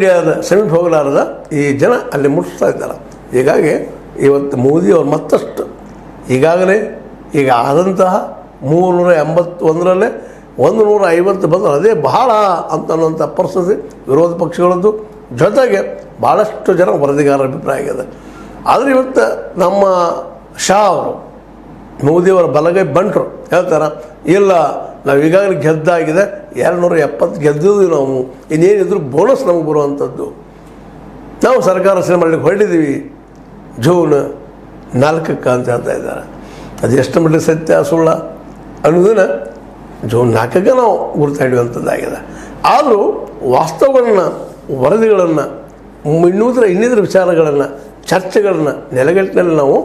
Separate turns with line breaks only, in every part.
ಇಂಡಿಯಾದ ಸಮೀಪ ಹೋಗಲಾರದ ಈ ಜನ ಅಲ್ಲಿ ಮುಟ್ಟಿಸ್ತಾ ಇದ್ದಾರೆ. ಹೀಗಾಗಿ ಇವತ್ತು ಮೋದಿಯವರು ಮತ್ತಷ್ಟು ಈಗಾಗಲೇ ಈಗ ಆದಂತಹ 381ರಲ್ಲೇ 150 ಬಂದರೆ ಅದೇ ಬಹಳ ಅಂತನ್ನುವಂಥ ಪರಿಸ್ಥಿತಿ ವಿರೋಧ ಪಕ್ಷಗಳದ್ದು, ಜೊತೆಗೆ ಭಾಳಷ್ಟು ಜನ ವರದಿಗಾರರ ಅಭಿಪ್ರಾಯ ಆಗಿದೆ. ಆದರೆ ಇವತ್ತು ನಮ್ಮ ಶಾ ಅವರು ಮೋದಿಯವರ ಬಲಗೈ ಬಂಟರು ಹೇಳ್ತಾರೆ, ಇಲ್ಲ ನಾವು ಈಗಾಗಲೇ ಗೆದ್ದಾಗಿದೆ, 270 ಗೆದ್ದಿದ್ವಿ, ನಾವು ಇನ್ನೇನಿದ್ರು ಬೋನಸ್ ನಮಗೆ ಬರುವಂಥದ್ದು, ನಾವು ಸರ್ಕಾರ ರಚನೆ ಮಾಡಲಿಕ್ಕೆ ಹೊರಟಿದ್ದೀವಿ ಜೂನ್ 4ಕ್ಕೆ ಅಂತ ಹೇಳ್ತಾ ಇದ್ದಾರೆ. ಅದು ಎಷ್ಟು ಮಟ್ಟಿಗೆ ಸತ್ಯ ಸುಳ್ಳ ಅನ್ನೋದನ್ನು ಜೂನ್ 4ಕ್ಕೆ ನಾವು ಗುರ್ತಾ ಹಿಡಿಯುವಂಥದ್ದಾಗಿದೆ. ಆದರೂ ವಾಸ್ತವಗಳನ್ನು, ವರದಿಗಳನ್ನು, ಇನ್ನಿತರ ವಿಚಾರಗಳನ್ನು, ಚರ್ಚೆಗಳನ್ನು ನೆಲೆಗಟ್ಟಿನಲ್ಲಿ ನಾವು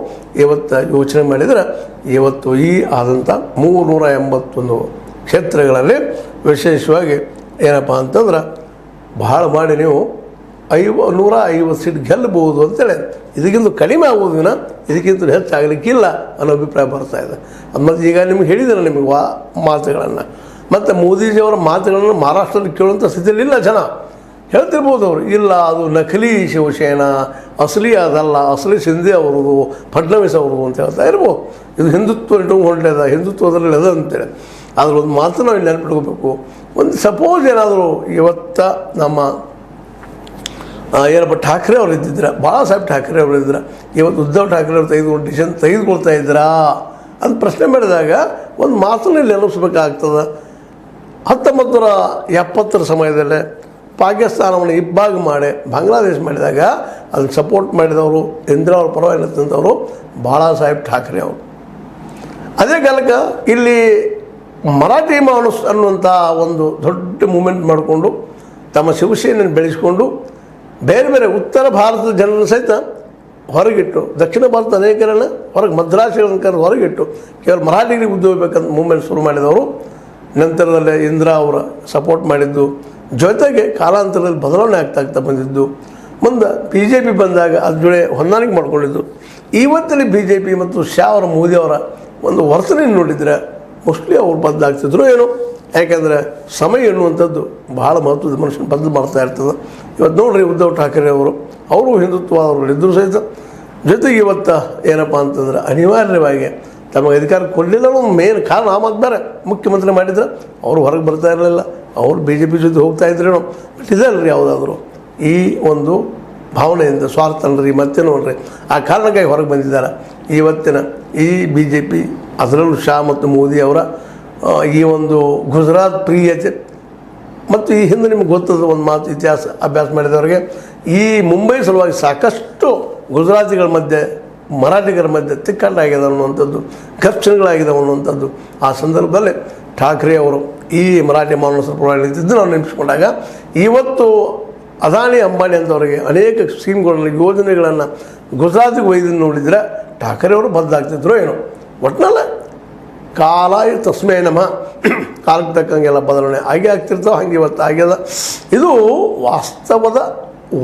ಇವತ್ತು ಯೋಚನೆ ಮಾಡಿದರೆ ಇವತ್ತು ಈ ಆದಂಥ 381 ಕ್ಷೇತ್ರಗಳಲ್ಲಿ ವಿಶೇಷವಾಗಿ ಏನಪ್ಪ ಅಂತಂದ್ರೆ ಬಹಳ ಮಾಡಿ ನೀವು 150 ಸೀಟ್ ಗೆಲ್ಲಬಹುದು ಅಂತೇಳಿ, ಇದಕ್ಕಿಂತ ಕಡಿಮೆ ಆಗೋದಿನ ಇದಕ್ಕಿಂತ ಹೆಚ್ಚಾಗಲಿಕ್ಕಿಲ್ಲ ಅನ್ನೋ ಅಭಿಪ್ರಾಯ ಬರ್ತಾ ಇದೆ. ಮತ್ತು ಈಗ ನಿಮ್ಗೆ ಹೇಳಿದ್ದಾರೆ ನಿಮಗೆ ಮಾತುಗಳನ್ನು, ಮತ್ತು ಮೋದಿಜಿಯವರ ಮಾತುಗಳನ್ನು ಮಹಾರಾಷ್ಟ್ರದಲ್ಲಿ ಕೇಳುವಂಥ ಸ್ಥಿತಿಯಲ್ಲಿಲ್ಲ ಜನ. ಹೇಳ್ತಿರ್ಬೋದು ಅವರು, ಇಲ್ಲ ಅದು ನಕಲಿ ಶಿವಸೇನಾ, ಅಸಲಿ ಅದಲ್ಲ, ಅಸಲಿ ಶಿಂದೆ ಅವ್ರದ್ದು, ಫಡ್ನವೀಸ್ ಅವ್ರದ್ದು ಅಂತ ಹೇಳ್ತಾ ಇರ್ಬೋದು. ಇದು ಹಿಂದುತ್ವ ಇಟ್ಕೊಂಡು ಹೊಂಟದ, ಹಿಂದುತ್ವದಲ್ಲಿ ಅದ ಅಂತೇಳಿ. ಆದ್ರೆ ಒಂದು ಮಾತು ನಾವು ಇಲ್ಲಿ ನೆನಪಿಟ್ಕೋಬೇಕು. ಒಂದು ಸಪೋಸ್ ಏನಾದರೂ ಇವತ್ತು ನಮ್ಮ ಏನಪ್ಪ ಠಾಕ್ರೆ ಅವರು ಇದ್ದಿದ್ರೆ, ಬಾಳಾ ಸಾಹೇಬ್ ಠಾಕ್ರೆ ಅವರು ಇದ್ದರೆ, ಇವತ್ತು ಉದ್ಧವ್ ಠಾಕ್ರೆ ಅವರು ಡಿಸಿಷನ್ ತೆಗೆದುಕೊಳ್ತಾ ಇದ್ದೀರಾ ಅಂತ ಪ್ರಶ್ನೆ ಮಾಡಿದಾಗ ಒಂದು ಮಾತನ್ನು ಇಲ್ಲಿ ನೆನಪಿಸ್ಬೇಕಾಗ್ತದೆ. 1970ರ ಸಮಯದಲ್ಲೇ ಪಾಕಿಸ್ತಾನವನ್ನು ಇಬ್ಬಾಗ ಮಾಡಿ ಬಾಂಗ್ಲಾದೇಶ ಮಾಡಿದಾಗ ಅದನ್ನು ಸಪೋರ್ಟ್ ಮಾಡಿದವರು, ಇಂದಿರಾ ಅವ್ರ ಪರವಾಗಿ ನಿಂತವರು ಬಾಳಾ ಸಾಹೇಬ್ ಠಾಕ್ರೆ ಅವರು. ಅದೇ ಕಾಲಕ್ಕೆ ಇಲ್ಲಿ ಮರಾಠಿ ಮಾನುಸ್ ಅನ್ನುವಂಥ ಒಂದು ದೊಡ್ಡ ಮೂಮೆಂಟ್ ಮಾಡಿಕೊಂಡು ತಮ್ಮ ಶಿವಸೇನೆಯನ್ನು ಬೆಳೆಸಿಕೊಂಡು ಬೇರೆ ಬೇರೆ ಉತ್ತರ ಭಾರತದ ಜನರನ್ನು ಸಹಿತ ಹೊರಗಿಟ್ಟು, ದಕ್ಷಿಣ ಭಾರತ ಅನೇಕರನ್ನು ಹೊರಗೆ, ಮದ್ರಾಸಿಗಳನ್ನು ಕರೆದು ಹೊರಗಿಟ್ಟು ಕೇವಲ ಮರಾಠಿಗಳಿಗೆ ಉದ್ಯೋಗ ಬೇಕಂತ ಮೂಮೆಂಟ್ ಶುರು ಮಾಡಿದವರು. ನಂತರದಲ್ಲೇ ಇಂದಿರಾ ಅವರ ಸಪೋರ್ಟ್ ಮಾಡಿದ್ದು, ಜೊತೆಗೆ ಕಾಲಾಂತರದಲ್ಲಿ ಬದಲಾವಣೆ ಆಗ್ತಾ ಬಂದಿದ್ದು, ಮುಂದೆ BJP ಬಂದಾಗ ಅದ್ರ ಜೊತೆ ಹೊಂದಾಣಿಕೆ ಮಾಡ್ಕೊಂಡಿದ್ದು. ಇವತ್ತಲ್ಲಿ BJP ಮತ್ತು ಶಾ ಅವರ ಮೋದಿಯವರ ಒಂದು ವರ್ತನೆ ನೋಡಿದರೆ ಮೋಸ್ಟ್ಲಿ ಅವ್ರು ಬದಲಾಗ್ತಿದ್ರು ಏನೋ. ಯಾಕೆಂದರೆ ಸಮಯ ಎನ್ನುವಂಥದ್ದು ಭಾಳ ಮಹತ್ವದ, ಮನುಷ್ಯನ ಬದಲು ಮಾಡ್ತಾ ಇರ್ತದೆ. ಇವತ್ತು ನೋಡ್ರಿ ಉದ್ಧವ್ ಠಾಕ್ರೆ ಅವರು ಹಿಂದುತ್ವ ಅವರು ಇದ್ದರೂ ಸಹಿತ, ಜೊತೆಗೆ ಇವತ್ತು ಏನಪ್ಪ ಅಂತಂದ್ರೆ ಅನಿವಾರ್ಯವಾಗಿ ತಮಗೆ ಅಧಿಕಾರ ಕೊಡಲಿಲ್ಲ ಅನ್ನೋ ಮೇನ್ ಕಾರಣ. ಆ ಮತ್ತು ಬೇರೆ ಮುಖ್ಯಮಂತ್ರಿ ಮಾಡಿದ್ರೆ ಅವರು ಹೊರಗೆ ಬರ್ತಾ ಇರಲಿಲ್ಲ, ಅವರು BJP ಜೊತೆ ಹೋಗ್ತಾ ಇದ್ರೇನೋ. ಬಟ್ ಇದಲ್ರಿ ಯಾವುದಾದ್ರು ಈ ಒಂದು ಭಾವನೆಯಿಂದ ಸ್ವಾರ್ಥ ಅನ್ರಿ ಮತ್ತೇನು ಅನ್ರಿ, ಆ ಕಾರಣಕ್ಕಾಗಿ ಹೊರಗೆ ಬಂದಿದ್ದಾರೆ. ಇವತ್ತಿನ ಈ BJP, ಅದರಲ್ಲೂ ಶಾ ಮತ್ತು ಮೋದಿ ಅವರ ಈ ಒಂದು ಗುಜರಾತ್ ಪ್ರಿಯತೆ, ಮತ್ತು ಈ ಹಿಂದೆ ನಿಮ್ಗೆ ಗೊತ್ತದ ಒಂದು ಮಾತು, ಇತಿಹಾಸ ಅಭ್ಯಾಸ ಮಾಡಿದವರಿಗೆ, ಈ ಮುಂಬೈ ಸಲುವಾಗಿ ಸಾಕಷ್ಟು ಗುಜರಾತಿಗಳ ಮಧ್ಯೆ, ಮರಾಠಿಗರ ಮಧ್ಯೆ ತಿಕ್ಕಾಟಾಗಿದೆ ಅನ್ನುವಂಥದ್ದು, ಘರ್ಷಣೆಗಳಾಗಿದೆ ಅನ್ನುವಂಥದ್ದು. ಆ ಸಂದರ್ಭದಲ್ಲಿ ಠಾಕ್ರೆ ಅವರು ಈ ಮರಾಠಿ ಮಾನಸರ ಪರವಾಗಿ ನಿಂತಿದ್ದು ನಾವು ನೆನಪಿಸ್ಕೊಂಡಾಗ, ಇವತ್ತು ಅದಾನಿ ಅಂಬಾನಿ ಅಂತವರಿಗೆ ಅನೇಕ ಸ್ಕೀಮ್ಗಳನ್ನು, ಯೋಜನೆಗಳನ್ನು ಗುಜರಾತಿಗೆ ಒಯ್ದು ನೋಡಿದರೆ ಠಾಕ್ರೆ ಅವರು ಬದಲಾಗ್ತಿದ್ರು ಏನೋ. ಒಟ್ಟಿನಲ್ಲ ಕಾಲಾಯ ತಸ್ಮೇ ನಮಃ, ಕಾಲಕ್ಕೆ ತಕ್ಕಂಗೆಲ್ಲ ಬದಲಾವಣೆ ಆಗೇ ಆಗ್ತಿರ್ತಾವೆ. ಹಾಗೆ ಇವತ್ತು ಆಗ್ಯದ. ಇದು ವಾಸ್ತವದ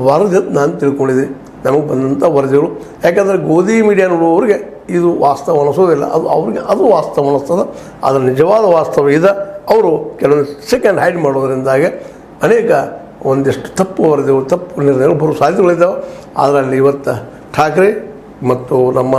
ವರದಿ ನಾನು ತಿಳ್ಕೊಂಡಿದ್ದೀನಿ, ನಮಗೆ ಬಂದಂಥ ವರದಿಗಳು. ಯಾಕಂದರೆ ಗೋಧಿ ಮೀಡಿಯಾ ನೋಡುವವರಿಗೆ ಇದು ವಾಸ್ತವ ಅನಿಸೋದಿಲ್ಲ, ಅದು ಅವ್ರಿಗೆ ಅದು ವಾಸ್ತವ ಅನ್ನಿಸ್ತದೆ. ಅದರ ನಿಜವಾದ ವಾಸ್ತವ ಇದೆ. ಅವರು ಕೆಲವೊಂದು ಸೆಕೆಂಡ್ ಹೈಡ್ ಮಾಡೋದ್ರಿಂದಾಗೆ ಅನೇಕ ಒಂದಿಷ್ಟು ತಪ್ಪು ವರದಿಗಳು, ತಪ್ಪು ನಿರ್ಣಯಗಳು ಬರೋ ಸಾಧ್ಯತೆಗಳಿದ್ದಾವೆ. ಅದರಲ್ಲಿ ಇವತ್ತು ಠಾಕ್ರೆ ಮತ್ತು ನಮ್ಮ